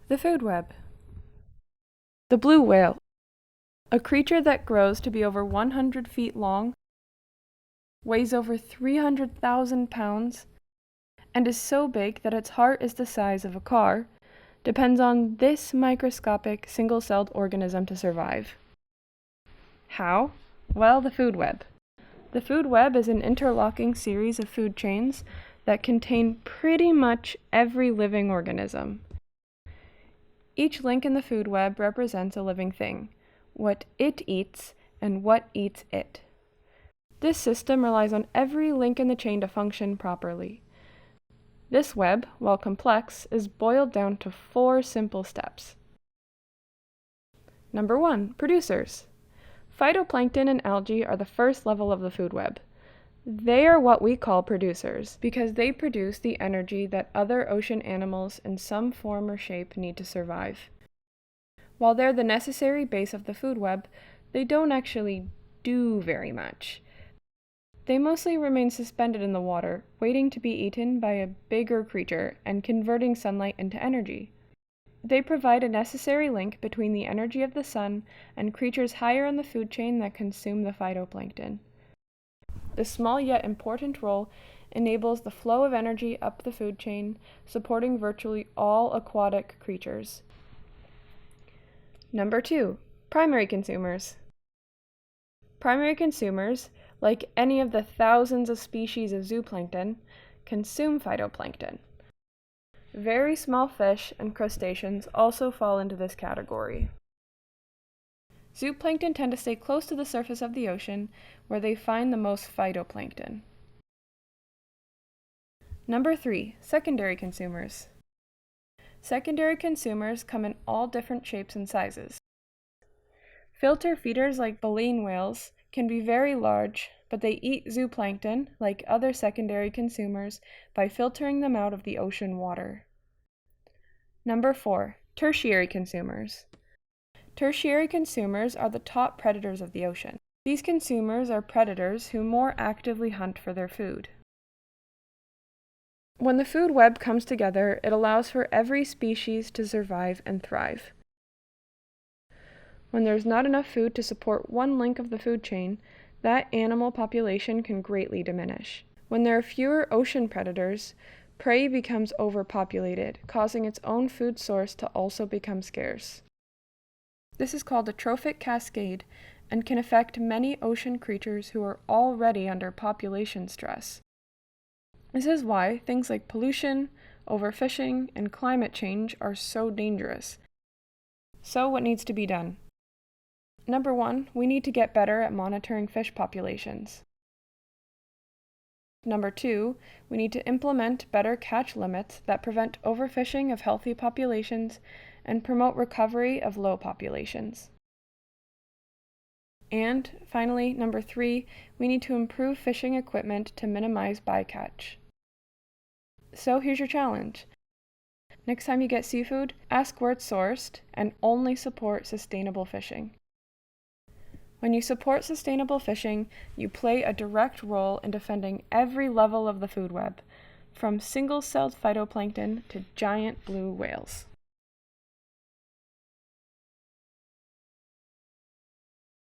The food web. The blue whale, a creature that grows to be over 100 feet long, weighs over 300,000 pounds, and is so big that its heart is the size of a car, depends on this microscopic single-celled organism to survive. How? Well, the food web. The food web is an interlocking series of food chains that contain pretty much every living organism. Each link in the food web represents a living thing, what it eats and what eats it. This system relies on every link in the chain to function properly. This web, while complex, is boiled down to 4 simple steps. Number 1, producers. Phytoplankton and algae are the first level of the food web. They are what we call producers because they produce the energy that other ocean animals in some form or shape need to survive. While they're the necessary base of the food web, they don't actually do very much. They mostly remain suspended in the water, waiting to be eaten by a bigger creature and converting sunlight into energy. They provide a necessary link between the energy of the sun and creatures higher in the food chain that consume the phytoplankton. This small yet important role enables the flow of energy up the food chain, supporting virtually all aquatic creatures. Number 2, primary consumers. Primary consumers, like any of the thousands of species of zooplankton, consume phytoplankton. Very small fish and crustaceans also fall into this category. Zooplankton tend to stay close to the surface of the ocean, where they find the most phytoplankton. Number 3, secondary consumers. Secondary consumers come in all different shapes and sizes. Filter feeders like baleen whales can be very large, but they eat zooplankton, like other secondary consumers, by filtering them out of the ocean water. Number 4, tertiary consumers. Tertiary consumers are the top predators of the ocean. These consumers are predators who more actively hunt for their food. When the food web comes together, it allows for every species to survive and thrive. When there's not enough food to support one link of the food chain, that animal population can greatly diminish. When there are fewer ocean predators, prey becomes overpopulated, causing its own food source to also become scarce. This is called a trophic cascade and can affect many ocean creatures who are already under population stress. This is why things like pollution, overfishing, and climate change are so dangerous. So what needs to be done? Number 1, we need to get better at monitoring fish populations. Number 2, we need to implement better catch limits that prevent overfishing of healthy populations and promote recovery of low populations. And finally, number 3, we need to improve fishing equipment to minimize bycatch. So here's your challenge. Next time you get seafood, ask where it's sourced and only support sustainable fishing. When you support sustainable fishing, you play a direct role in defending every level of the food web, from single-celled phytoplankton to giant blue whales.